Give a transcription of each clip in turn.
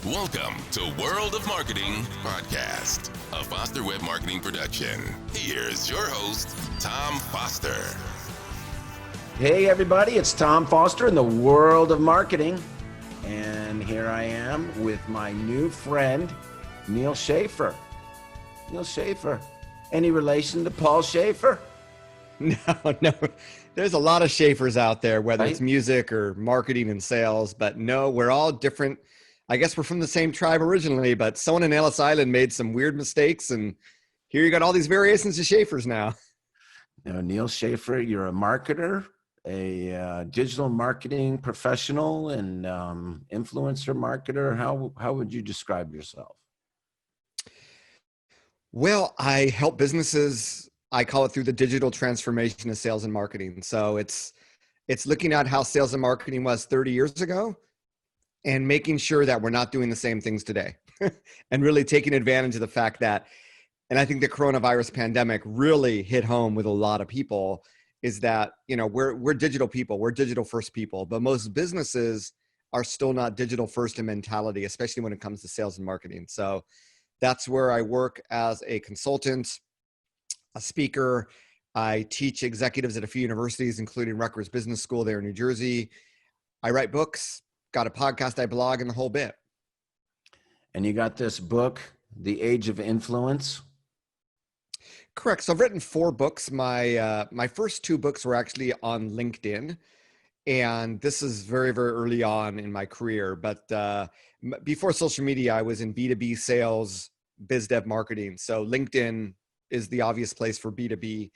Welcome to World of Marketing Podcast, a Foster Web Marketing production. Here's your host, Tom Foster. Hey everybody, it's Tom Foster in the World of Marketing. And here I am with my new friend, Neal Schaffer. Neal Schaffer. Any relation to Paul Schaffer? No. There's a lot of Schaffers out there, whether Right? it's music or marketing and sales, but no, we're all different. I guess we're from the same tribe originally, but someone in Ellis Island made some weird mistakes, and here you got all these variations of Schaffers now. Now, Neal Schaffer, you're a marketer, a digital marketing professional, and influencer marketer. How would you describe yourself? Well, I help businesses, I call it through the digital transformation of sales and marketing. So it's looking at how sales and marketing was 30 years ago and making sure that we're not doing the same things today and really taking advantage of the fact that, and I think the coronavirus pandemic really hit home with a lot of people, is that, you know, we're digital people, we're digital first people, but most businesses are still not digital first in mentality, especially when it comes to sales and marketing. So that's where I work as a consultant, a speaker. I teach executives at a few universities, including Rutgers Business School there in New Jersey. I write books, got a podcast, I blog, and the whole bit. And you got this book, The Age of Influence. Correct. So I've written 4 books. My first 2 books were actually on LinkedIn, and this is very, very early on in my career. But before social media, I was in B2B sales, biz dev marketing. So LinkedIn is the obvious place for B2B,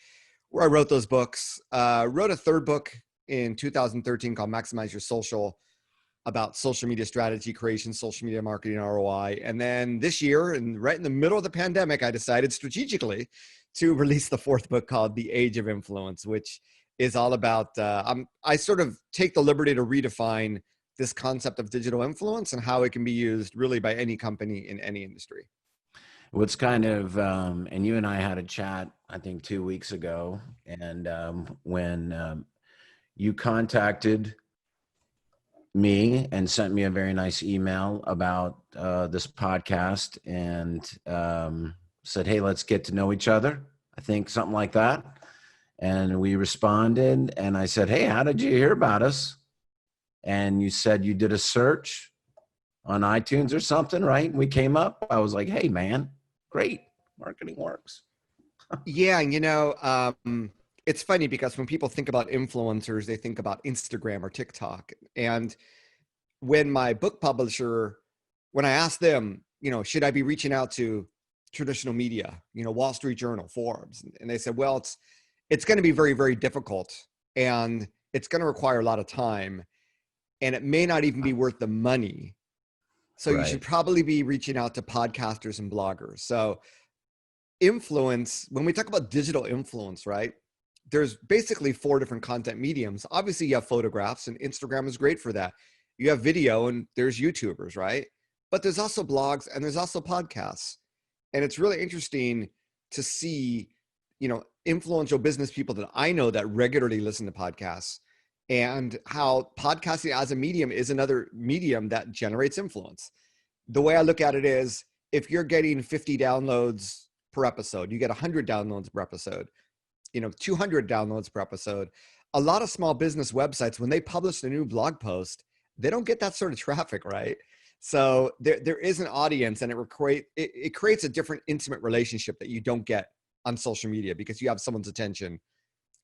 where I wrote those books. Wrote a 3rd book in 2013 called Maximize Your Social, about social media strategy creation, social media marketing ROI. And then this year, and right in the middle of the pandemic, I decided strategically to release the 4th book called The Age of Influence, which is all about, I sort of take the liberty to redefine this concept of digital influence and how it can be used really by any company in any industry. What's kind of, and you and I had a chat, I think 2 weeks ago, and when you contacted me and sent me a very nice email about this podcast and said, hey, let's get to know each other. I think something like that. And we responded and I said, hey, how did you hear about us? And you said you did a search on iTunes or something, right? We came up. I was like, hey, man, great. Marketing works. Yeah. You know, it's funny because when people think about influencers, they think about Instagram or TikTok. And when my book publisher, when I asked them, you know, should I be reaching out to traditional media, you know, Wall Street Journal, Forbes? And they said, well, it's going to be very, very difficult, and it's going to require a lot of time, and it may not even be worth the money. So Right. You should probably be reaching out to podcasters and bloggers. So influence, when we talk about digital influence, right? There's basically 4 different content mediums. Obviously you have photographs, and Instagram is great for that. You have video, and there's YouTubers, right? But there's also blogs, and there's also podcasts. And it's really interesting to see, you know, influential business people that I know that regularly listen to podcasts, and how podcasting as a medium is another medium that generates influence. The way I look at it is, if you're getting 50 downloads per episode, you get 100 downloads per episode, you know, 200 downloads per episode. A lot of small business websites, when they publish a new blog post, they don't get that sort of traffic, right? So there is an audience, and it creates a different intimate relationship that you don't get on social media, because you have someone's attention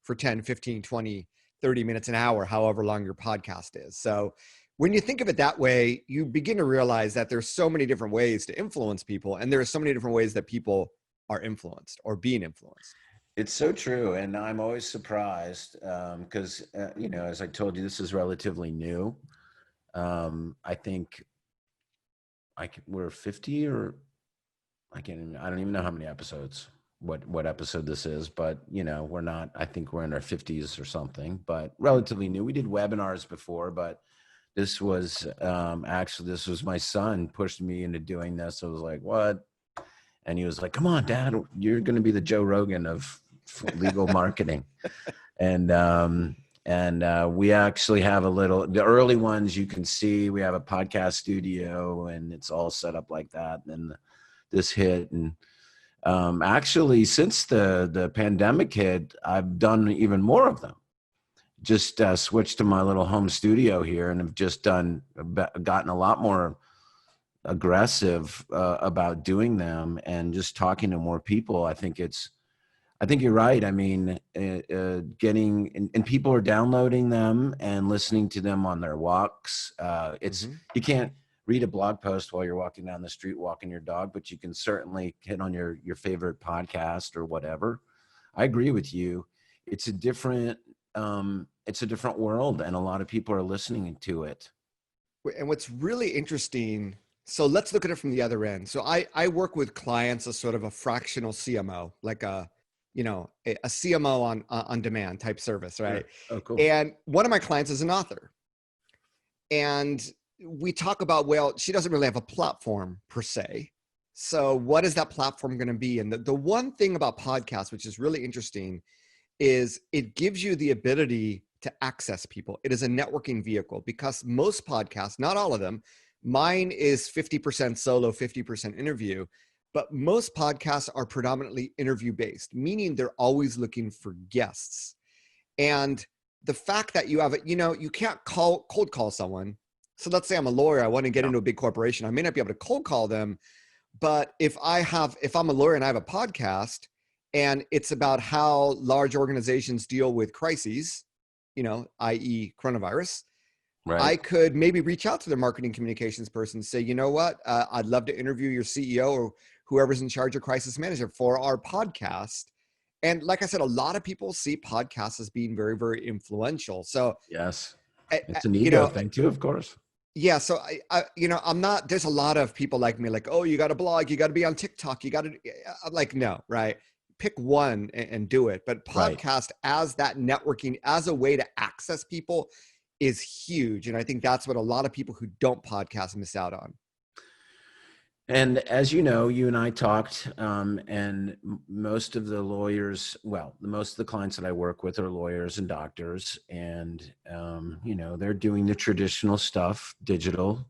for 10, 15, 20, 30 minutes, an hour, however long your podcast is. So when you think of it that way, you begin to realize that there's so many different ways to influence people, and there are so many different ways that people are influenced or being influenced. It's so true. And I'm always surprised because, you know, as I told you, this is relatively new. I think we're 50 or I don't even know how many episodes, what episode this is, but you know, I think we're in our 50s or something, but relatively new. We did webinars before, but this was this was my son pushed me into doing this. I was like, what? And he was like, come on, Dad, you're going to be the Joe Rogan of legal marketing. And And we actually have the early ones you can see, we have a podcast studio and it's all set up like that. And this hit. And actually, since the pandemic hit, I've done even more of them. Just switched to my little home studio here and have just gotten a lot more aggressive about doing them and just talking to more people. I think you're right. I mean, getting and people are downloading them and listening to them on their walks. You can't read a blog post while you're walking down the street walking your dog, but you can certainly hit on your favorite podcast or whatever. I agree with you. It's a different world, and a lot of people are listening to it. And what's really interesting, so let's look at it from the other end. So I work with clients as sort of a fractional CMO, like a CMO on demand type service, right? Sure. Oh, cool. And one of my clients is an author. And we talk about, well, she doesn't really have a platform per se. So what is that platform going to be? And the one thing about podcasts, which is really interesting, is it gives you the ability to access people. It is a networking vehicle because most podcasts, not all of them, mine is 50% solo, 50% interview, but most podcasts are predominantly interview based, meaning they're always looking for guests. And the fact that you have it, you can't cold call someone. So let's say I'm a lawyer, I want to get into a big corporation. I may not be able to cold call them, but if I'm a lawyer and I have a podcast and it's about how large organizations deal with crises, i.e. coronavirus, right, I could maybe reach out to their marketing communications person and say, you know what, I'd love to interview your CEO or whoever's in charge of crisis management for our podcast. And like I said, a lot of people see podcasts as being very, very influential. So yes, it's an ego thing too, of course. Yeah. So I'm not, there's a lot of people like me, like, oh, you got to blog, you got to be on TikTok, I'm like, no, right. Pick one and do it. But podcast as that networking, as a way to access people is huge. And I think that's what a lot of people who don't podcast miss out on. And as you know, you and I talked, and most of the lawyers, most of the clients that I work with are lawyers and doctors, and, they're doing the traditional stuff, digital.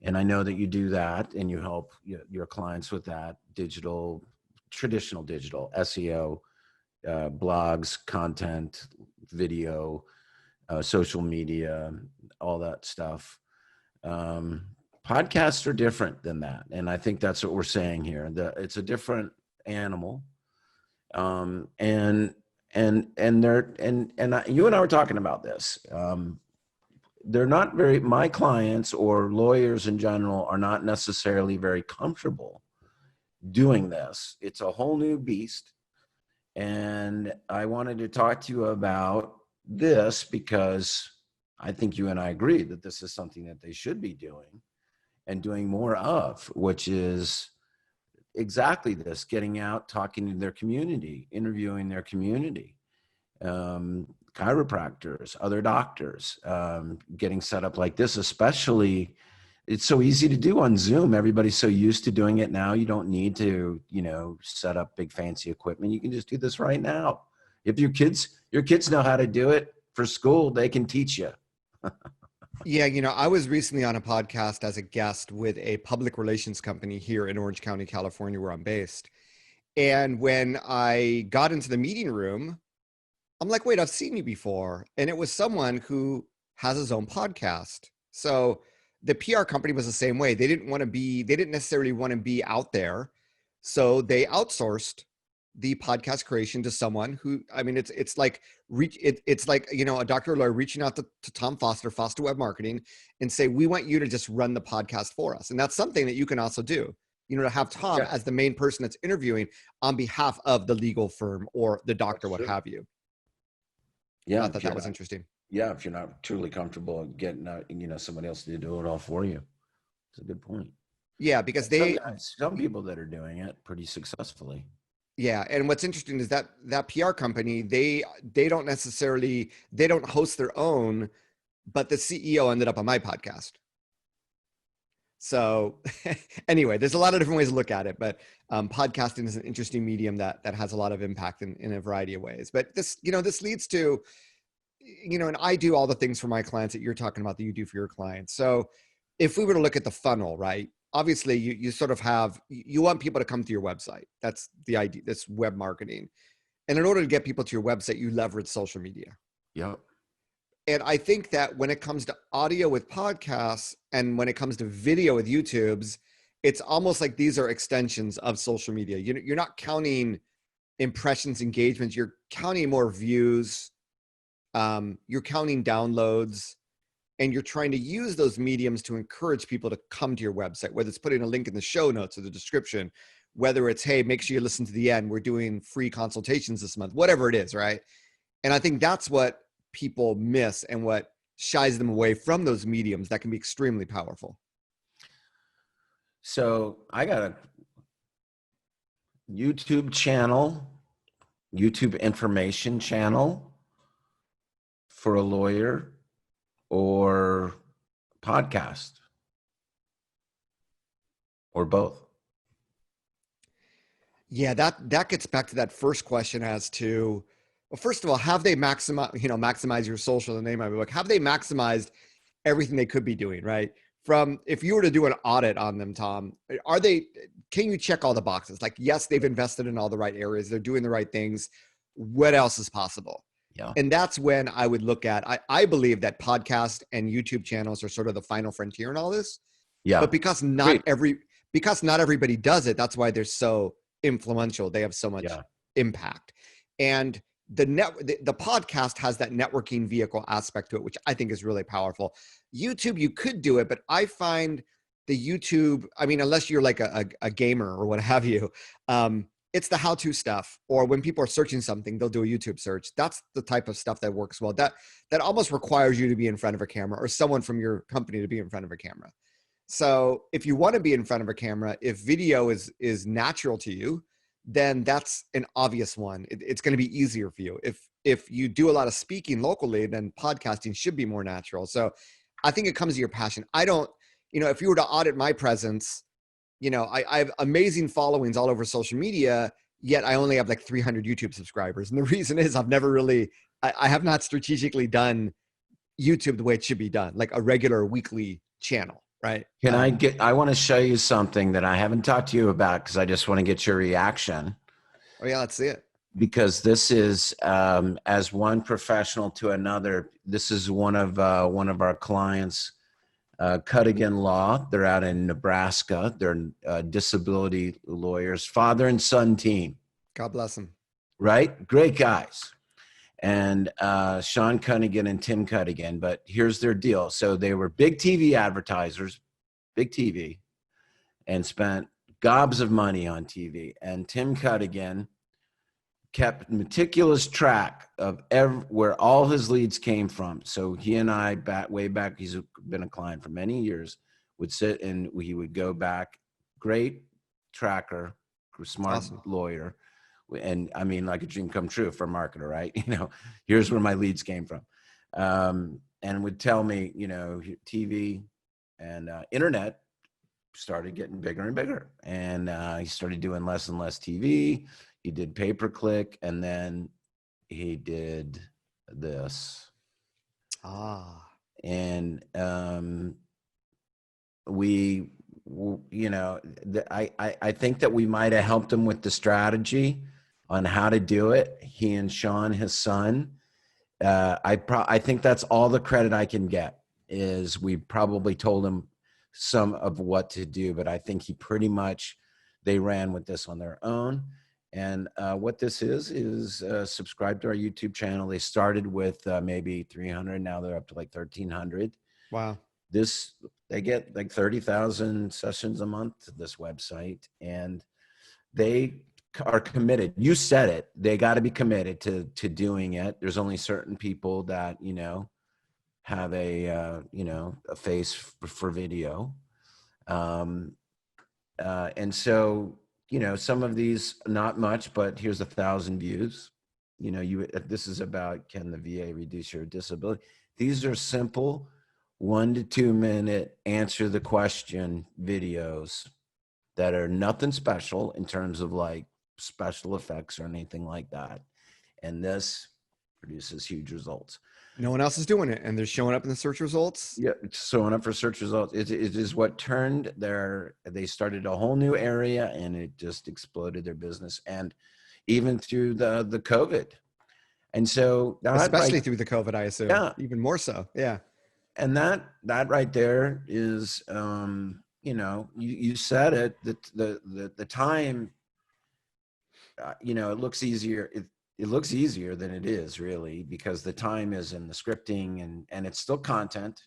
And I know that you do that and you help your clients with that traditional digital, SEO, blogs, content, video, social media, all that stuff. Podcasts are different than that. And I think that's what we're saying here. It's a different animal. And you and I were talking about this. They're not my clients or lawyers in general are not necessarily very comfortable doing this. It's a whole new beast. And I wanted to talk to you about this because I think you and I agree that this is something that they should be doing and doing more of, which is exactly this, getting out, talking to their community, interviewing their community, chiropractors, other doctors, getting set up like this, especially. It's so easy to do on Zoom. Everybody's so used to doing it now. You don't need to, set up big fancy equipment. You can just do this right now. If your kids know how to do it for school, they can teach you. Yeah, I was recently on a podcast as a guest with a public relations company here in Orange County, California, where I'm based. And when I got into the meeting room, I'm like, wait, I've seen you before. And it was someone who has his own podcast. So the PR company was the same way. They didn't necessarily want to be out there. So they outsourced the podcast creation to someone who, it's like a doctor or lawyer reaching out to Tom Foster Web Marketing and say, we want you to just run the podcast for us. And that's something that you can also do, to have Tom as the main person that's interviewing on behalf of the legal firm or the doctor, what have you. Yeah. I thought that was interesting. Yeah. If you're not truly comfortable getting somebody else to do it all for you. It's a good point. Yeah. Because some people that are doing it pretty successfully. Yeah. And what's interesting is that PR company, they don't host their own, but the CEO ended up on my podcast. So anyway, there's a lot of different ways to look at it, but podcasting is an interesting medium that has a lot of impact in a variety of ways. But this leads to, and I do all the things for my clients that you're talking about that you do for your clients. So if we were to look at the funnel, right? Obviously you sort of you want people to come to your website. That's the idea. That's web marketing. And in order to get people to your website, you leverage social media. Yep. And I think that when it comes to audio with podcasts and when it comes to video with YouTubes, it's almost like these are extensions of social media. You're not counting impressions, engagements. You're counting more views. You're counting downloads, and you're trying to use those mediums to encourage people to come to your website, whether it's putting a link in the show notes or the description, whether it's, hey, make sure you listen to the end. We're doing free consultations this month, whatever it is, right? And I think that's what people miss and what shies them away from those mediums that can be extremely powerful. So I got a YouTube channel, YouTube information channel for a lawyer or podcast or both. Yeah, that gets back to that first question as to, well, first of all, have they maximize your social, the name of my book, have they maximized everything they could be doing, right? From, if you were to do an audit on them, Tom, can you check all the boxes? Like, yes, they've invested in all the right areas. They're doing the right things. What else is possible? Yeah. And that's when I would look at, I believe that podcast and YouTube channels are sort of the final frontier in all this. Yeah. But because not everybody does it, that's why they're so influential. They have so much impact. And the podcast has that networking vehicle aspect to it, which I think is really powerful. YouTube, you could do it, but I find the YouTube, I mean, unless you're like a gamer or what have you, it's the how-to stuff, or when people are searching something, they'll do a YouTube search. That's the type of stuff that works well. That almost requires you to be in front of a camera, or someone from your company to be in front of a camera. So if you want to be in front of a camera, if video is natural to you, then that's an obvious one. It's going to be easier for you. If you do a lot of speaking locally, then podcasting should be more natural. So I think it comes to your passion. I don't, if you were to audit my presence, I have amazing followings all over social media, yet I only have like 300 YouTube subscribers. And the reason is I have not strategically done YouTube the way it should be done, like a regular weekly channel, right? I want to show you something that I haven't talked to you about, because I just want to get your reaction. Oh yeah, let's see it. Because this is, as one professional to another, this is one of our clients, Cuttigan Law. They're out in Nebraska. They're disability lawyers, father and son team. God bless them. Right? Great guys. And Sean Cunningham and Tim Cuttigan. But here's their deal. So they were big TV advertisers, big TV, and spent gobs of money on TV. And Tim Cuttigan kept meticulous track of where all his leads came from. So he and I, way back, he's been a client for many years, would sit and he would go back. Great tracker, smart Awesome. lawyer. And I mean, like a dream come true for a marketer, right? Here's where my leads came from. And would tell me, TV and internet started getting bigger and bigger. And he started doing less and less TV. He did pay-per-click, and then he did this. And I think that we might have helped him with the strategy on how to do it. He and Sean, his son. I think that's all the credit I can get, is we probably told him some of what to do, but I think they ran with this on their own. And what this is subscribe to our YouTube channel. They started with maybe 300. Now they're up to like 1,300. Wow. They get like 30,000 sessions a month to this website, and they are committed. You said it. They got to be committed to doing it. There's only certain people that, have a face for video. And so, some of these, not much, but here's 1,000 views. This is about, can the VA reduce your disability? These are simple 1 to 2 minute answer the question videos that are nothing special in terms of like special effects or anything like that. And this produces huge results. No one else is doing it, and they're showing up in the search results. Yeah, it's showing up for search results. It is what turned they started a whole new area, and it just exploded their business. And even through the COVID. And so that Especially right, through the COVID, I assume, yeah. even more so. Yeah. And that right there is, you said it, the time, it looks easier. It looks easier than it is really, because the time is in the scripting, and it's still content.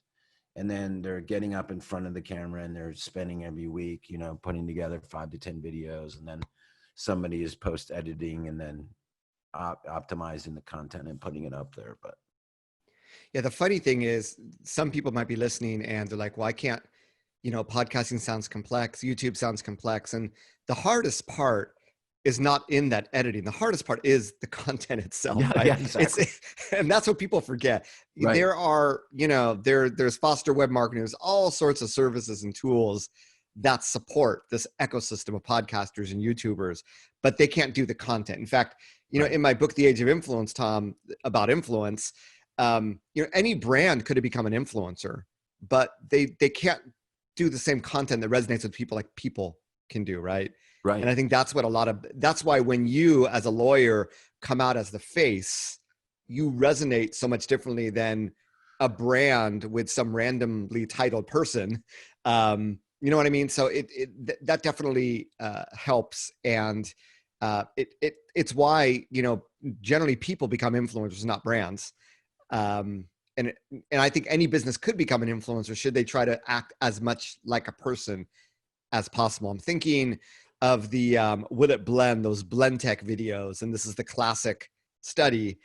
And then they're getting up in front of the camera, and they're spending every week, putting together 5 to 10 videos, and then somebody is post editing, and then optimizing the content and putting it up there. But Yeah. The funny thing is, some people might be listening and they're like, well, I can't, podcasting sounds complex. YouTube sounds complex. And the hardest part is not in that editing. The hardest part is the content itself, yeah, right? yeah, exactly. And that's what people forget. Right. There are, there's Foster Web Marketing, there's all sorts of services and tools that support this ecosystem of podcasters and YouTubers, but they can't do the content. In fact, Right. in my book, The Age of Influence, Tom, about influence, any brand could have become an influencer, but they can't do the same content that resonates with people like people can do, right? Right. And I think that's why when you as a lawyer come out as the face, you resonate so much differently than a brand with some randomly titled person. You know what I mean? So that definitely helps. And it's why, generally people become influencers, not brands. And I think any business could become an influencer should they try to act as much like a person as possible. I'm thinking of the Will It Blend, those Blend Tech videos, and this is the classic study.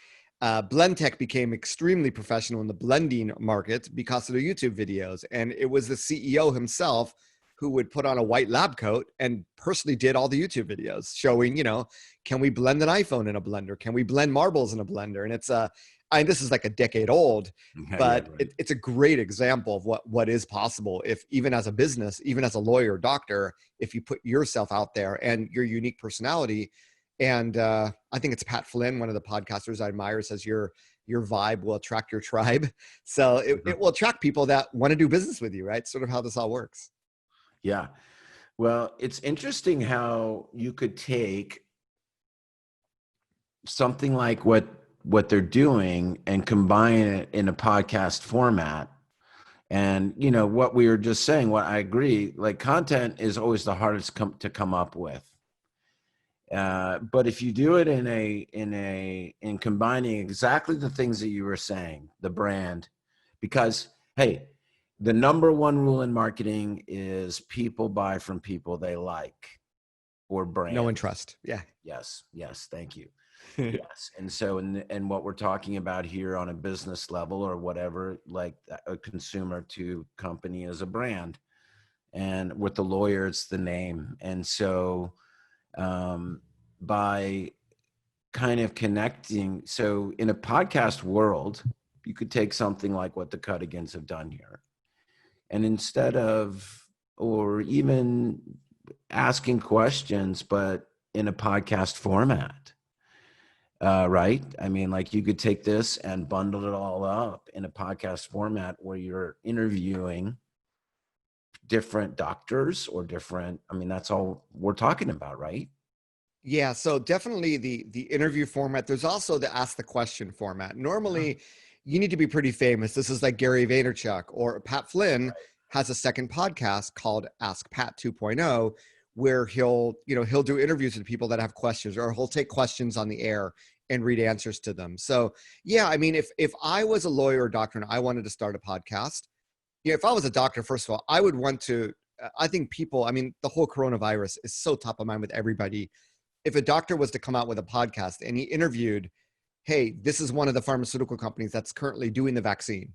Blend Tech became extremely professional in the blending market because of their YouTube videos, and it was the CEO himself who would put on a white lab coat and personally did all the YouTube videos showing, can we blend an iPhone in a blender? Can we blend marbles in a blender? And it's this is like a decade old, but Yeah, right. it's a great example of what is possible if even as a business, even as a lawyer, doctor, if you put yourself out there and your unique personality. And I think it's Pat Flynn, one of the podcasters I admire, says your vibe will attract your tribe. So it will attract people that want to do business with you, right? Sort of how this all works. Yeah. Well, it's interesting how you could take something like what they're doing and combine it in a podcast format. And what we were just saying, what I agree, like content is always the hardest to come up with. But if you do it in combining exactly the things that you were saying, the brand, because hey, the number one rule in marketing is people buy from people they like, or brand. No one trust. Yeah. Yes. Thank you. Yes. And so, and what we're talking about here on a business level or whatever, like a consumer to company is a brand, and with the lawyer, it's the name. And so, by kind of connecting, so in a podcast world, you could take something like what the Cudigans have done here. And instead of, or even asking questions, but in a podcast format, right? I mean, like you could take this and bundle it all up in a podcast format where you're interviewing different doctors or different, I mean, that's all we're talking about, right? Yeah, so definitely the interview format. There's also the ask the question format. Normally, you need to be pretty famous. This is like Gary Vaynerchuk or Pat Flynn has a second podcast called Ask Pat 2.0, where he'll do interviews with people that have questions, or he'll take questions on the air and read answers to them. So yeah, I mean, if I was a lawyer or doctor and I wanted to start a podcast, if I was a doctor, first of all, I would want to. I think people. I mean, the whole coronavirus is so top of mind with everybody. If a doctor was to come out with a podcast and he interviewed, hey, this is one of the pharmaceutical companies that's currently doing the vaccine,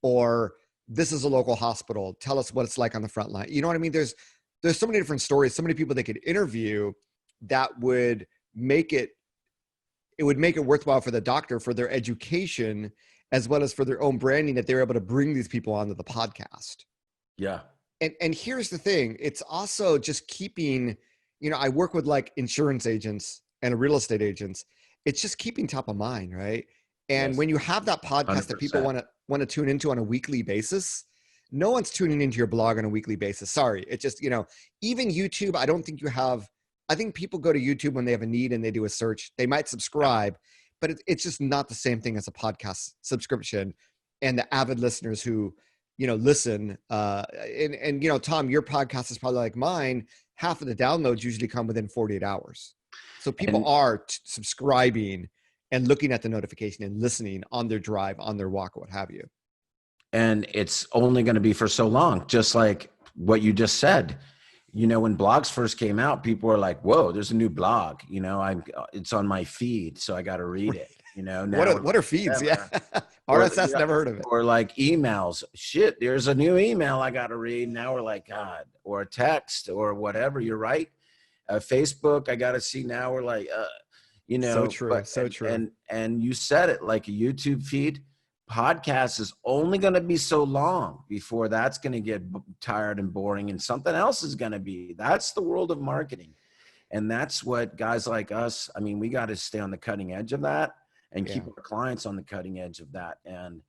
or this is a local hospital, tell us what it's like on the front line. You know what I mean? There's so many different stories, so many people they could interview that would make it worthwhile for the doctor, for their education, as well as for their own branding, that they're able to bring these people onto the podcast. Yeah. And here's the thing. It's also just keeping, I work with like insurance agents and real estate agents. It's just keeping top of mind, right? And Yes. when you have that podcast that people 100%. want to tune into on a weekly basis, no one's tuning into your blog on a weekly basis. Sorry. It just, even YouTube, I don't think I think people go to YouTube when they have a need and they do a search. They might subscribe, but it's just not the same thing as a podcast subscription. And the avid listeners who, listen, and Tom, your podcast is probably like mine. Half of the downloads usually come within 48 hours. So people are subscribing and looking at the notification and listening on their drive, on their walk, what have you. And it's only going to be for so long, just like what you just said. When blogs first came out, people were like, whoa, there's a new blog, it's on my feed, so I got to read it. Now what are feeds? Yeah. RSS, never heard of it. Or like emails. Shit, there's a new email I got to read. Now we're like, God, or a text or whatever. You're right. Facebook, I got to see. Now we're like, So true. So true. And you said it, like a YouTube feed. Podcast is only going to be so long before that's going to get tired and boring, and something else is going to be. That's the world of marketing. And that's what guys like us, we got to stay on the cutting edge of that and keep our clients on the cutting edge of that. And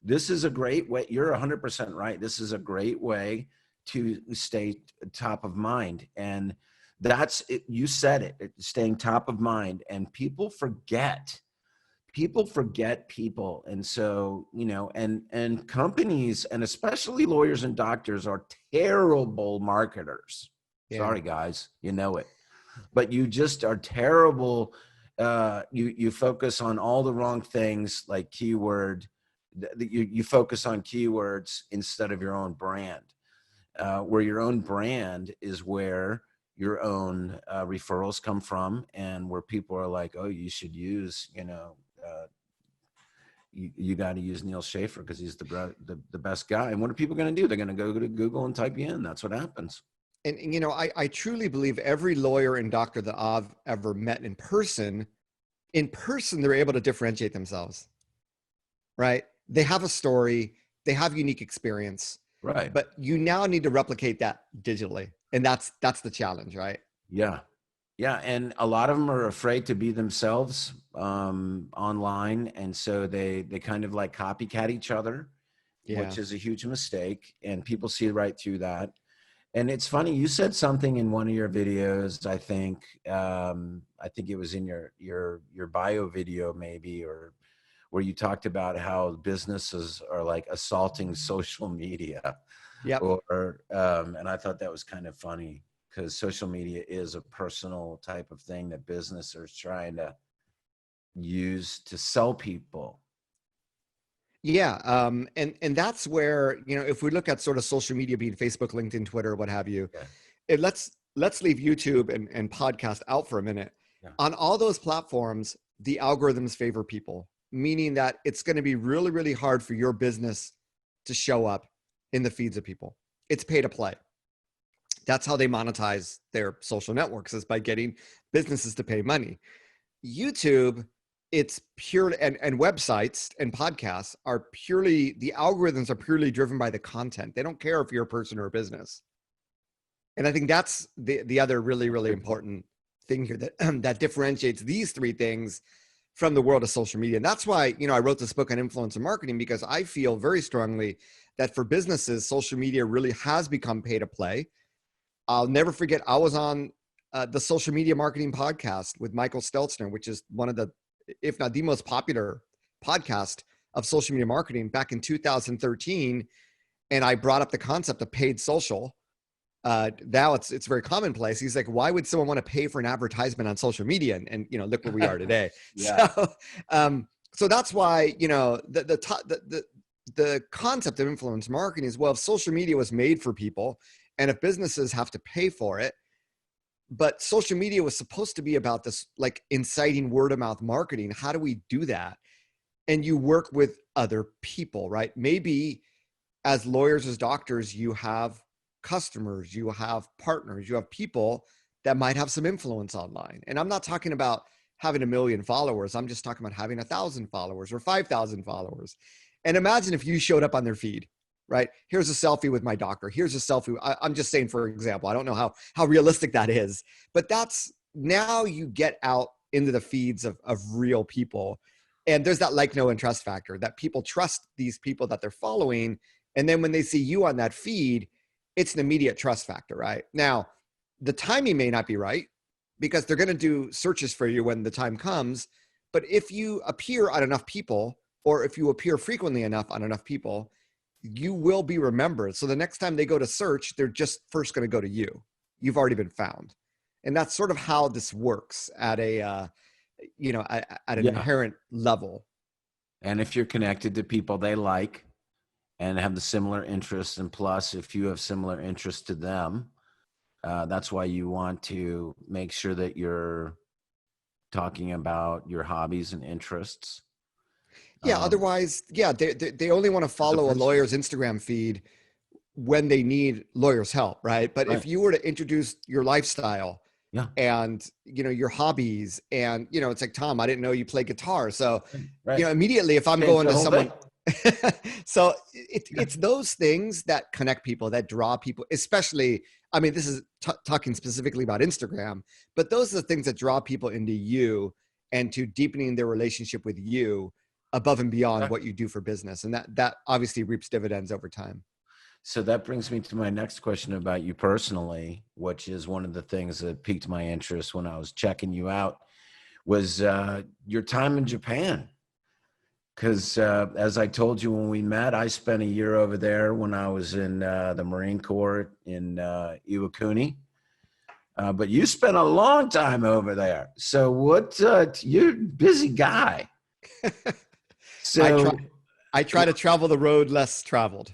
this is a great way. You're 100% right. This is a great way to stay top of mind. And that's it. You said it, staying top of mind. And people forget people. And so, and companies, and especially lawyers and doctors, are terrible marketers. Yeah. Sorry, guys, it. But you just are terrible. You focus on all the wrong things, like keyword. You focus on keywords instead of your own brand. Where your own brand is where your own referrals come from, and where people are like, oh, you should use, you got to use Neal Schaffer because he's the best guy. And what are people going to do? They're going to go to Google and type you in. That's what happens. And I truly believe every lawyer and doctor that I've ever met in person, they're able to differentiate themselves, right? They have a story, they have unique experience, right? But you now need to replicate that digitally. And that's the challenge, right? Yeah. Yeah. And a lot of them are afraid to be themselves online. And so they kind of like copycat each other, which is a huge mistake. And people see right through that. And it's funny, you said something in one of your videos, I think it was in your bio video maybe, or where you talked about how businesses are like assaulting social media. Yeah. And I thought that was kind of funny, because social media is a personal type of thing that business are trying to use to sell people. Yeah. And that's where, if we look at sort of social media being Facebook, LinkedIn, Twitter, what have you, let's leave YouTube and podcast out for a minute. Yeah. On all those platforms, the algorithms favor people, meaning that it's going to be really, really hard for your business to show up in the feeds of people. It's pay to play. That's how they monetize their social networks, is by getting businesses to pay money. YouTube, it's pure, and websites and podcasts are purely, the algorithms are purely driven by the content. They don't care if you're a person or a business. And I think that's the other really, really important thing here that differentiates these three things from the world of social media. And that's why, I wrote this book on influencer marketing, because I feel very strongly that for businesses, social media really has become pay to play. I'll never forget, I was on the Social Media Marketing Podcast with Michael Stelzner, which is one of the, if not the most popular podcast of social media marketing, back in 2013. And I brought up the concept of paid social. Now it's very commonplace. He's like, why would someone want to pay for an advertisement on social media? And look where we are today. Yeah. So that's why, the concept of influence marketing is, well, if social media was made for people, and if businesses have to pay for it, but social media was supposed to be about this, like, inciting word of mouth marketing. How do we do that? And you work with other people, right? Maybe as lawyers, as doctors, you have customers, you have partners, you have people that might have some influence online. And I'm not talking about having 1 million followers. I'm just talking about having 1,000 followers or 5,000 followers. And imagine if you showed up on their feed, right? Here's a selfie with my doctor. Here's a selfie. I'm just saying, for example, I don't know how realistic that is, but that's, now you get out into the feeds of real people. And there's that like, know, and trust factor that people trust these people that they're following. And then when they see you on that feed, it's an immediate trust factor, right? Now, the timing may not be right because they're going to do searches for you when the time comes. But if you appear on enough people, or if you appear frequently enough on enough people, you will be remembered. So the next time they go to search, they're just first going to go to you. You've already been found. And that's sort of how this works at a, at an inherent level. And if you're connected to people they like and have the similar interests, and plus if you have similar interests to them, that's why you want to make sure that you're talking about your hobbies and interests. Yeah. Otherwise, they only want to follow a lawyer's Instagram feed when they need lawyers' help, right? But if you were to introduce your lifestyle, and your hobbies, and it's like, Tom, I didn't know you play guitar, so immediately if I'm going to someone, so it's those things that connect people, that draw people, especially. I mean, this is talking specifically about Instagram, but those are the things that draw people into you and to deepening their relationship with you above and beyond what you do for business, and that obviously reaps dividends over time. So that brings me to my next question about you personally, which is one of the things that piqued my interest when I was checking you out, was your time in Japan. Because as I told you when we met, I spent a year over there when I was in the Marine Corps in Iwakuni. But you spent a long time over there. So you're a busy guy. So I try to travel the road less traveled.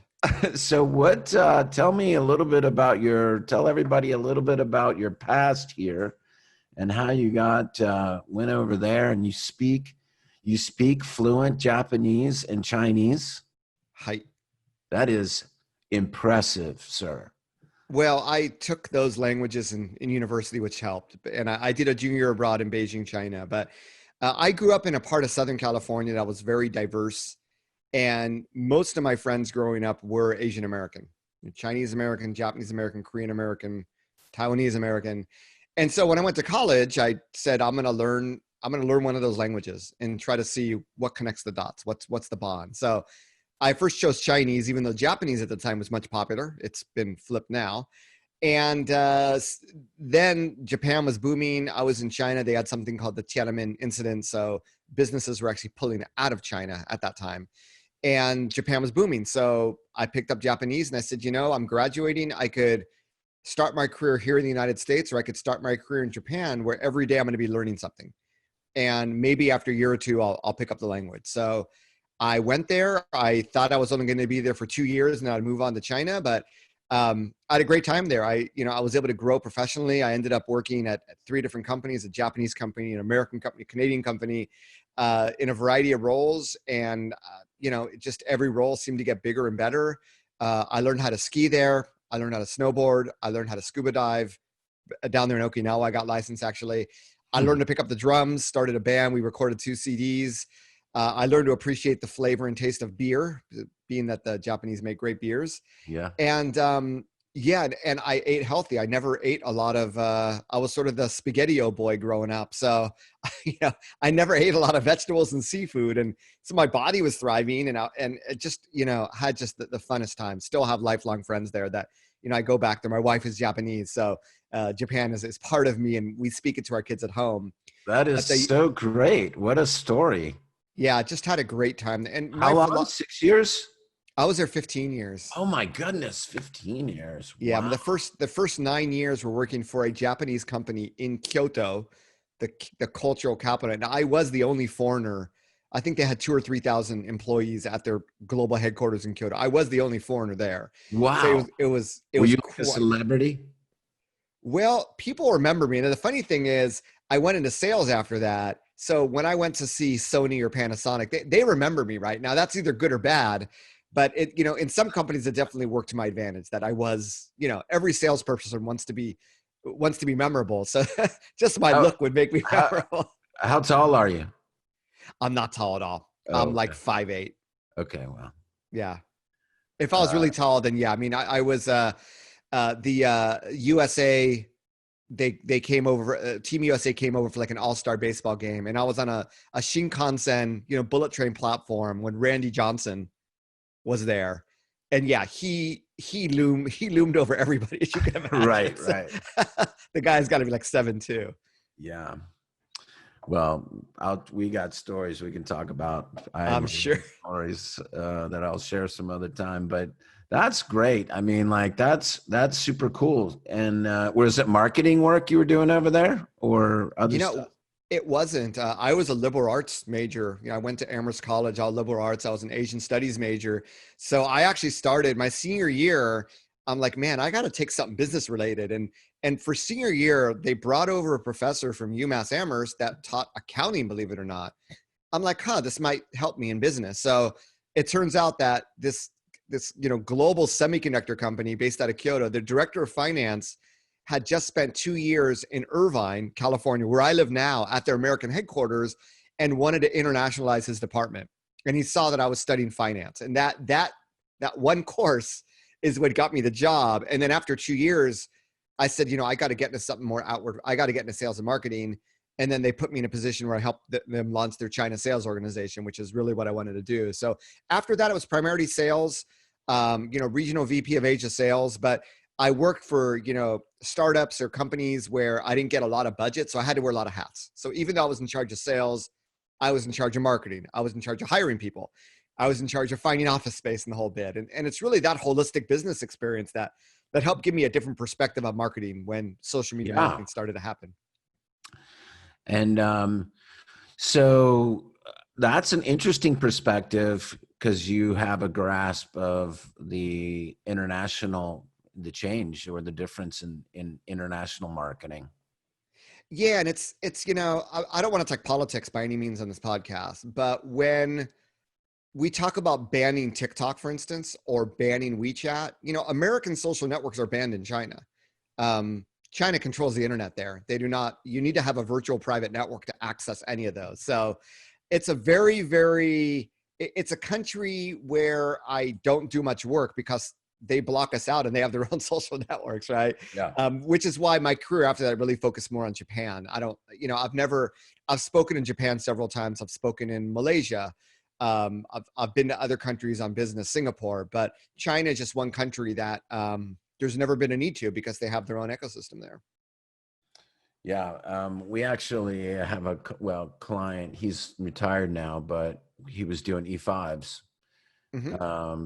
So tell me a little bit about tell everybody a little bit about your past here and how you went over there, and you speak fluent Japanese and Chinese. Hi. That is impressive, sir. Well, I took those languages in university, which helped. And I did a junior abroad in Beijing, China. But I grew up in a part of Southern California that was very diverse. And most of my friends growing up were Asian American, Chinese American, Japanese American, Korean American, Taiwanese American. And so when I went to college, I said, I'm going to learn one of those languages and try to see what connects the dots. What's the bond? So I first chose Chinese, even though Japanese at the time was much popular. It's been flipped now. And then Japan was booming. I was in China. They had something called the Tiananmen incident. So businesses were actually pulling out of China at that time. And Japan was booming. So I picked up Japanese and I said, I'm graduating. I could start my career here in the United States, or I could start my career in Japan, where every day I'm going to be learning something. And maybe after a year or two, I'll pick up the language. So I went there. I thought I was only going to be there for 2 years and I'd move on to China, but I had a great time there. I was able to grow professionally. I ended up working at 3 different companies: a Japanese company, an American company, a Canadian company, in a variety of roles. And, just every role seemed to get bigger and better. I learned how to ski there. I learned how to snowboard. I learned how to scuba dive down there in Okinawa. I got licensed, actually. I learned to pick up the drums, started a band. We recorded 2 CDs. I learned to appreciate the flavor and taste of beer, being that the Japanese make great beers. Yeah. And and I ate healthy. I never ate a lot of, I was sort of the Spaghetti-O boy growing up. So, I never ate a lot of vegetables and seafood. And so my body was thriving, and it just, had just the funnest time. Still have lifelong friends there that, I go back there. My wife is Japanese. So Japan is part of me, and we speak it to our kids at home. That is so great. What a story. Yeah, just had a great time. And how long? 6 years? I was there 15 years. Oh my goodness, 15 years. Yeah, wow. The first 9 years were working for a Japanese company in Kyoto, the cultural capital. And I was the only foreigner. I think they had 2,000 or 3,000 employees at their global headquarters in Kyoto. I was the only foreigner there. Wow. So it was were you a celebrity? Well, people remember me. And the funny thing is, I went into sales after that. So when I went to see Sony or Panasonic, they remember me, right? Now that's either good or bad, but in some companies it definitely worked to my advantage that I was, every salesperson wants to be memorable. So just my look would make me memorable. How tall are you? I'm not tall at all. Oh, I'm like 5'8". Okay. Well, yeah. If I was really tall, then yeah. I mean, I was, the USA they came over, Team USA came over for like an all-star baseball game. And I was on a Shinkansen, bullet train platform when Randy Johnson was there. And yeah, he loomed over everybody as you can imagine. Right, So, right. the guy's got to be like 7'2". Yeah. Well, we got stories we can talk about. I'm sure. Stories that I'll share some other time, but that's great. I mean, like that's super cool. And was it marketing work you were doing over there or other stuff? It wasn't. I was a liberal arts major. I went to Amherst College, all liberal arts. I was an Asian studies major. So I actually started my senior year. I'm like, man, I got to take something business related. And for senior year, they brought over a professor from UMass Amherst that taught accounting, believe it or not. I'm like, this might help me in business. So it turns out that this global semiconductor company based out of Kyoto, the director of finance had just spent 2 years in Irvine, California, where I live now, at their American headquarters, and wanted to internationalize his department. And he saw that I was studying finance, and that one course is what got me the job. And then after 2 years, I said, I got to get into something more outward. I got to get into sales and marketing. And then they put me in a position where I helped them launch their China sales organization, which is really what I wanted to do. So after that, it was primarily sales, regional VP of Asia sales, but I worked for, startups or companies where I didn't get a lot of budget. So I had to wear a lot of hats. So even though I was in charge of sales, I was in charge of marketing. I was in charge of hiring people. I was in charge of finding office space and the whole bit. And it's really that holistic business experience that helped give me a different perspective of marketing when social media marketing started to happen. And so that's an interesting perspective because you have a grasp of the change or the difference in international marketing. Yeah. And it's I don't want to talk politics by any means on this podcast, but when we talk about banning TikTok, for instance, or banning WeChat, American social networks are banned in China. China controls the internet there. They do not, you need to have a virtual private network to access any of those. So it's a very, it's a country where I don't do much work because they block us out and they have their own social networks, right? Yeah. Which is why my career after that really focused more on Japan. I've spoken in Japan several times. I've spoken in Malaysia. I've been to other countries on business, Singapore, but China is just one country that there's never been a need to because they have their own ecosystem there. Yeah. We actually have a client. He's retired now, but he was doing E5s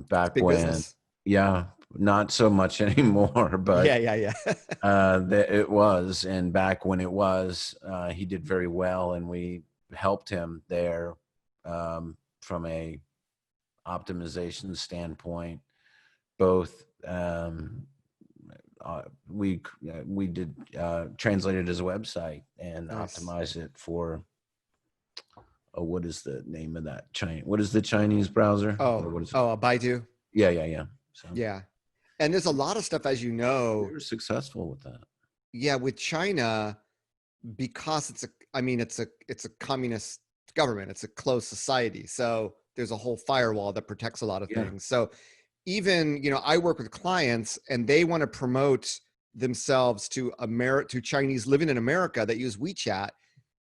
back when. Business. Yeah, not so much anymore, but yeah. It was, and back when it was, he did very well, and we helped him there from a optimization standpoint. Both we did translated his website and optimize it for. Oh, what is the name of that What is the Chinese browser? Baidu. Yeah. So. Yeah. And there's a lot of stuff, as you know. They were successful with that. Yeah, with China, because it's a communist government. It's a closed society. So there's a whole firewall that protects a lot of things. So even, I work with clients and they want to promote themselves to Chinese living in America that use WeChat.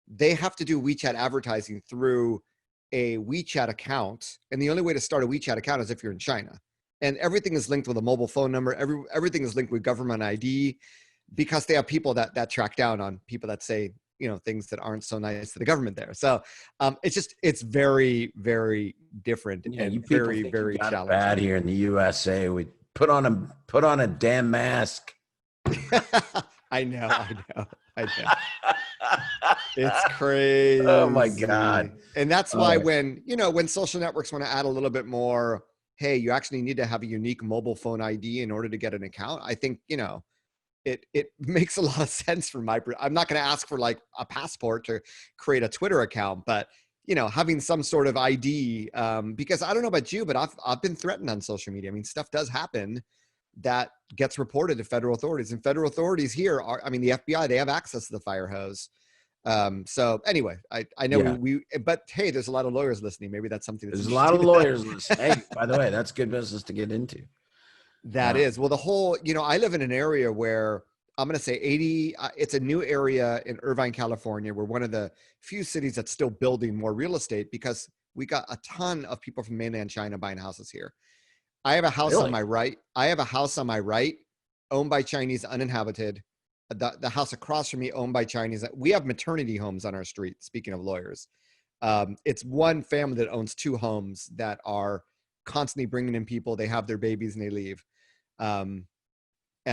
They have to do WeChat advertising through a WeChat account. And the only way to start a WeChat account is if you're in China. And everything is linked with a mobile phone number. Everything is linked with government ID because they have people that track down on people that say, things that aren't so nice to the government there. So it's very, very different and very, very challenging. Bad here in the USA. We put on a damn mask. I know. It's crazy. Oh my God. And that's why when social networks want to add a little bit more, hey, you actually need to have a unique mobile phone ID in order to get an account. I think, it makes a lot of sense for I'm not going to ask for like a passport to create a Twitter account, but having some sort of ID, because I don't know about you, but I've been threatened on social media. I mean, stuff does happen that gets reported to federal authorities, and federal authorities here the FBI, they have access to the fire hose. So anyway, I know but hey, there's a lot of lawyers listening. Maybe that's something there's a lot of lawyers listening. Hey, by the way, that's good business to get into. That is. Well, the whole, I live in an area where I'm going to say 80. It's a new area in Irvine, California. We're one of the few cities that's still building more real estate because we got a ton of people from mainland China buying houses here. I have a house on Really? my right. I have a house on my right, owned by Chinese, uninhabited. The house across from me, owned by Chinese. We have maternity homes on our street. Speaking of lawyers, it's one family that owns 2 homes that are constantly bringing in people. They have their babies and they leave. And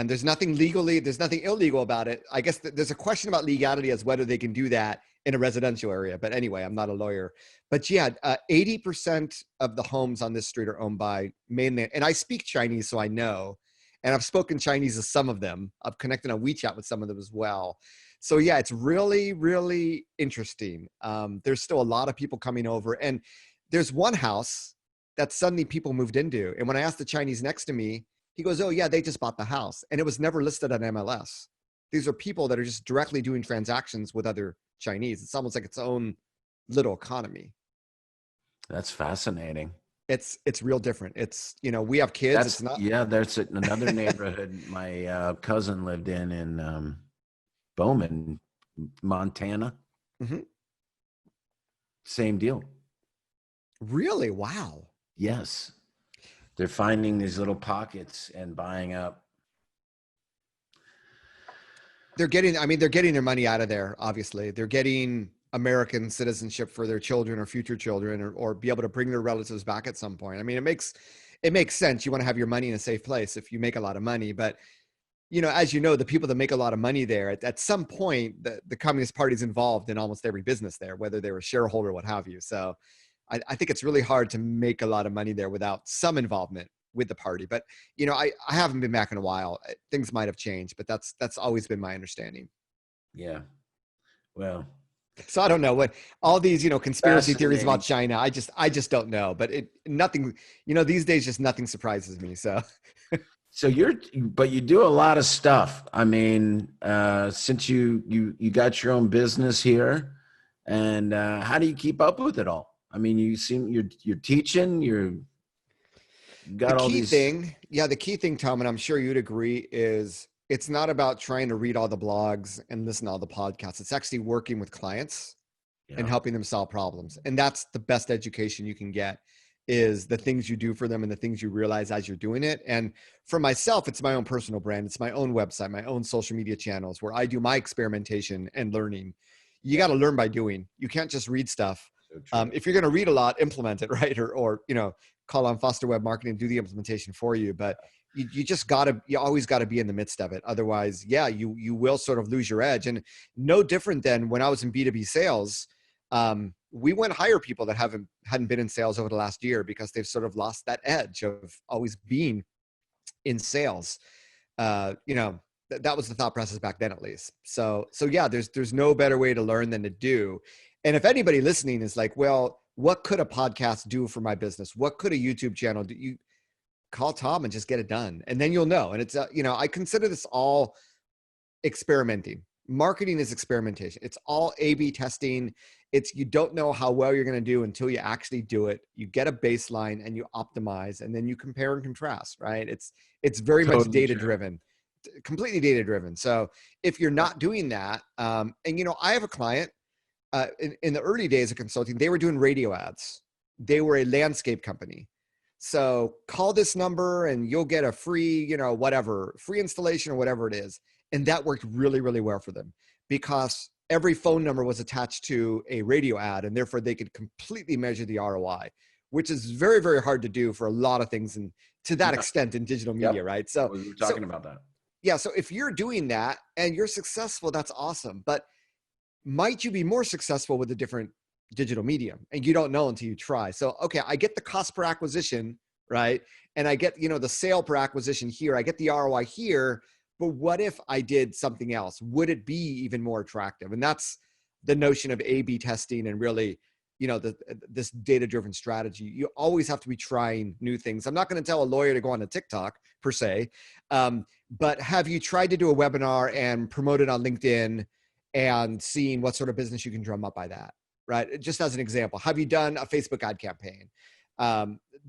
there's nothing illegal about it. I guess there's a question about legality as whether they can do that in a residential area. But anyway, I'm not a lawyer. But yeah, 80% of the homes on this street are owned by mainland. And I speak Chinese, so I know. And I've spoken Chinese to some of them. I've connected on WeChat with some of them as well. So yeah, it's really, really interesting. There's still a lot of people coming over. And there's one house that suddenly people moved into. And when I asked the Chinese next to me, he goes, oh yeah, they just bought the house. And it was never listed on MLS. These are people that are just directly doing transactions with other Chinese. It's almost like its own little economy. That's fascinating. It's real different. It's, we have kids. It's not. Yeah, there's another neighborhood my cousin lived in Bowman, Montana. Mm-hmm. Same deal. Really? Wow. Yes. They're finding these little pockets and buying up. They're getting their money out of there. Obviously, they're getting American citizenship for their children or future children, or be able to bring their relatives back at some point. I mean, it makes sense. You want to have your money in a safe place if you make a lot of money. But, as you know, the people that make a lot of money there, at some point, the Communist Party is involved in almost every business there, whether they're a shareholder or what have you. So I think it's really hard to make a lot of money there without some involvement with the party. But, I haven't been back in a while. Things might have changed, but that's always been my understanding. Yeah. Well, so I don't know what all these, conspiracy theories about China. I just don't know, but nothing, these days, just nothing surprises me. So, but you do a lot of stuff. I mean, since you got your own business here, and how do you keep up with it all? I mean, you're teaching, you got all these. The key thing, Tom, and I'm sure you'd agree, is it's not about trying to read all the blogs and listen to all the podcasts. It's actually working with clients and helping them solve problems. And that's the best education you can get, is the things you do for them and the things you realize as you're doing it. And for myself, it's my own personal brand. It's my own website, my own social media channels where I do my experimentation and learning. You got to learn by doing. You can't just read stuff. So if you're going to read a lot, implement it, right? Or call on Foster Web Marketing, do the implementation for you. But you always got to be in the midst of it. Otherwise, you will sort of lose your edge. And no different than when I was in B2B sales, we went hire people that hadn't been in sales over the last year because they've sort of lost that edge of always being in sales. That was the thought process back then, at least. So yeah, there's no better way to learn than to do. And if anybody listening is like, well, what could a podcast do for my business? What could a YouTube channel do? You call Tom and just get it done. And then you'll know. And it's, I consider this all experimenting. Marketing is experimentation. It's all A/B testing. You don't know how well you're going to do until you actually do it. You get a baseline and you optimize, and then you compare and contrast, right? It's very much data-driven, completely data-driven. So if you're not doing that, and I have a client, in the early days of consulting, they were doing radio ads. They were a landscape company. So call this number and you'll get a free, free installation or whatever it is. And that worked really, really well for them because every phone number was attached to a radio ad, and therefore they could completely measure the ROI, which is very, very hard to do for a lot of things and to that extent in digital media, right? So we were talking about that. Yeah. So if you're doing that and you're successful, that's awesome. But might you be more successful with a different digital medium? And you don't know until you try. So, okay, I get the cost per acquisition, right? And I get, the sale per acquisition here. I get the ROI here, but what if I did something else? Would it be even more attractive? And that's the notion of A/B testing and really, this data-driven strategy. You always have to be trying new things. I'm not going to tell a lawyer to go on a TikTok per se, but have you tried to do a webinar and promote it on LinkedIn and seeing what sort of business you can drum up by that, right? Just as an example, have you done a Facebook ad campaign?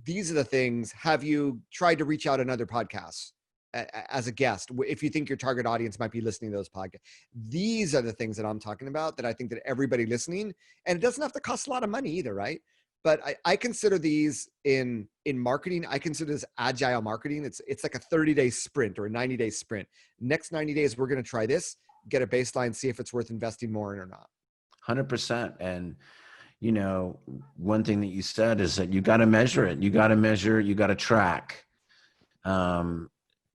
These are the things. Have you tried to reach out on other podcasts? as a guest, if you think your target audience might be listening to those podcasts. These are the things that I'm talking about that I think that everybody listening, and it doesn't have to cost a lot of money either, right? But I consider these in marketing, I consider this agile marketing. It's like a 30-day sprint or a 90-day sprint. Next 90 days, we're going to try this, get a baseline, see if it's worth investing more in or not. 100%. And, you know, one thing that you said is that you got to measure it. You got to measure, you got to track.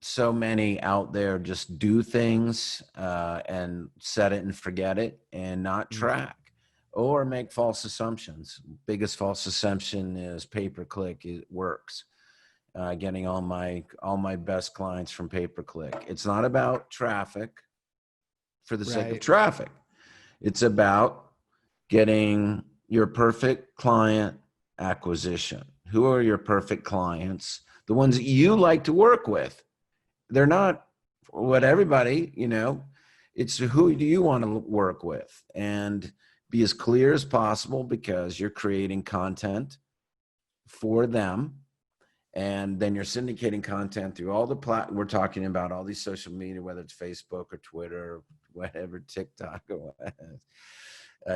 So many out there just do things and set it and forget it and not track or make false assumptions. Biggest false assumption is pay-per-click. It works. Getting all my best clients from pay-per-click. It's not about traffic for the sake of traffic. It's about getting your perfect client acquisition. Who are your perfect clients? The ones that you like to work with. They're not what everybody, you know, it's who do you want to work with, and be as clear as possible, because you're creating content for them. And then you're syndicating content through all the we're talking about all these social media, whether it's Facebook or Twitter, or whatever, TikTok or whatever,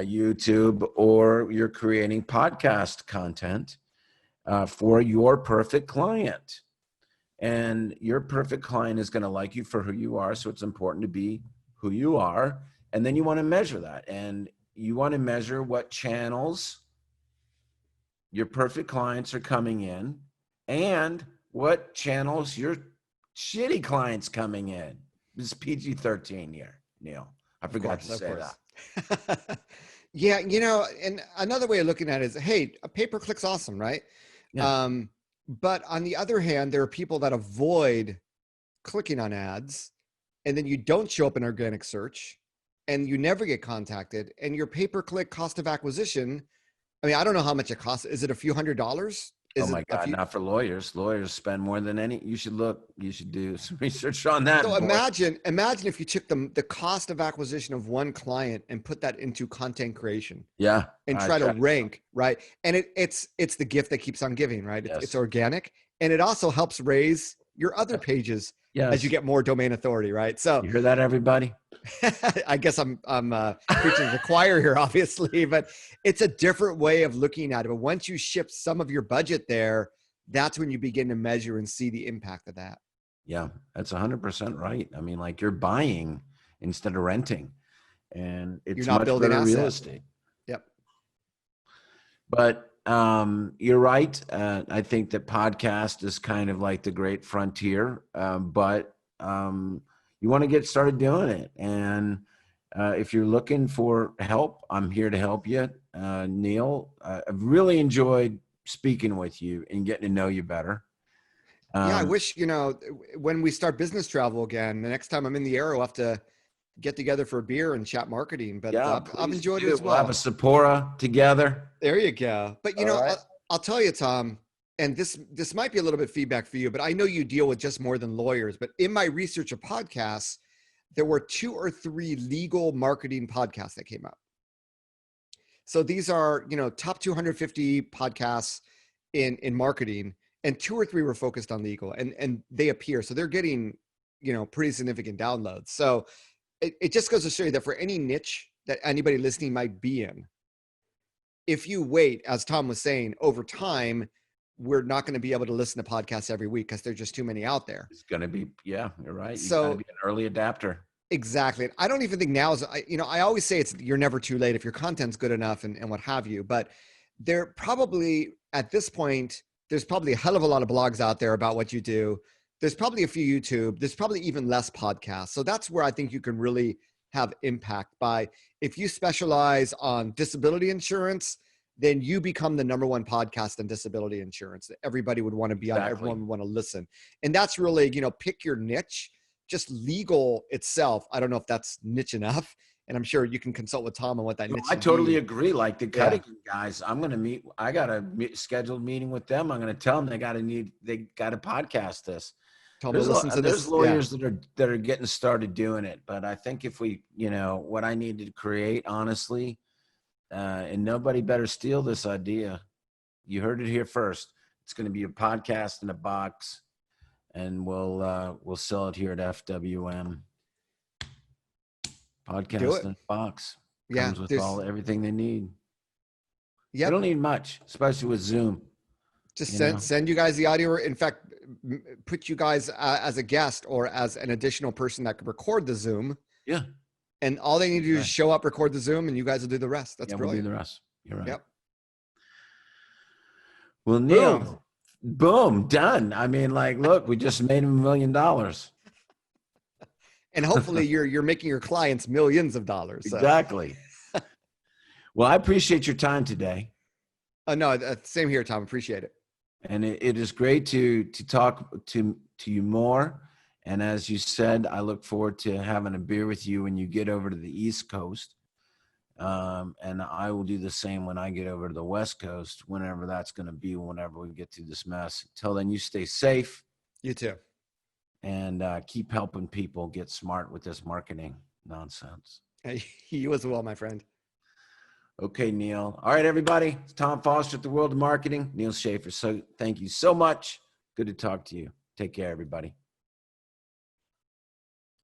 YouTube, or you're creating podcast content for your perfect client. And your perfect client is going to like you for who you are. So it's important to be who you are. And then you want to measure that. And you want to measure what channels your perfect clients are coming in and what channels your shitty clients coming in. This is PG-13 here, Neal. I forgot to say that. Yeah, you know, and another way of looking at it is, hey, a pay-per-click's awesome, right? Yeah. But on the other hand, there are people that avoid clicking on ads, and then you don't show up in organic search, and you never get contacted, and your pay-per-click cost of acquisition, I mean, I don't know how much it costs. Is it a few $100s? Oh my God, not for lawyers. Lawyers spend more than any. You should do some research on that. So imagine if you took the cost of acquisition of one client and put that into content creation. Yeah. And try to rank, right? And it's the gift that keeps on giving, right? Yes. It's organic. And it also helps raise your other pages as you get more domain authority, right? So you hear that, everybody? I guess I'm preaching to the choir here, obviously, but it's a different way of looking at it. But once you shift some of your budget there, that's when you begin to measure and see the impact of that. Yeah, that's 100% right. I mean, like, you're buying instead of renting, and it's you're not much building better asset. real estate. Yep. But you're right. I think that podcast is kind of like the great frontier, but you want to get started doing it. And if you're looking for help, I'm here to help you. Neal, I've really enjoyed speaking with you and getting to know you better. Yeah, I wish, you know, when we start business travel again, the next time I'm in the air, we'll have to get together for a beer and chat marketing. But yeah, I've enjoyed it as well. We'll have a Sephora together. There you go. But, you know, right. I'll tell you, Tom, and this might be a little bit feedback for you, but I know you deal with just more than lawyers. But in my research of podcasts, there were 2 or 3 legal marketing podcasts that came out. So these are, you know, top 250 podcasts in marketing, and 2 or 3 were focused on legal, and they appear. So they're getting, you know, pretty significant downloads. So it just goes to show you that for any niche that anybody listening might be in, if you wait, as Tom was saying, over time, we're not going to be able to listen to podcasts every week because there's just too many out there. It's going to be, yeah, you're right. You So got to be an early adapter. Exactly. I don't even think now is, you know, I always say you're never too late if your content's good enough and what have you, but there probably at this point, there's probably a hell of a lot of blogs out there about what you do. There's probably a few YouTube, there's probably even less podcasts. So that's where I think you can really have impact by, if you specialize on disability insurance, then you become the #1 podcast on disability insurance that everybody would want to be on, everyone would want to listen. And that's really, you know, pick your niche. Just legal itself, I don't know if that's niche enough. And I'm sure you can consult with Tom on what that niche is. I totally agree. Like the cutting guys, I'm going to meet, I got a scheduled meeting with them. I'm going to tell them they got to podcast this. There's lawyers that are getting started doing it. But I think if we, you know, what I need to create, honestly, and nobody better steal this idea. You heard it here first. It's going to be a podcast in a box. and we'll sell it here at FWM. Do Podcast it. in a box. Yeah. Comes with everything they need. Yeah. They don't need much, especially with Zoom. Just send you guys the audio. In fact, put you guys as a guest or as an additional person that could record the Zoom. Yeah. And all they need to do is show up, record the Zoom, and you guys will do the rest. That's brilliant. We'll do the rest. You're right. Yep. Well, Neal, boom, done. I mean, like, look, we just made him $1 million. And hopefully you're making your clients millions of dollars. So. Exactly. Well, I appreciate your time today. No, same here, Tom. Appreciate it. And it is great to talk to you more. And as you said, I look forward to having a beer with you when you get over to the East Coast. And I will do the same when I get over to the West Coast, whenever that's going to be, whenever we get through this mess. Until then, you stay safe. You too. And keep helping people get smart with this marketing nonsense. You as well, my friend. Okay, Neal. All right, everybody. It's Tom Foster at the World of Marketing. Neal Schaffer. So thank you so much. Good to talk to you. Take care, everybody.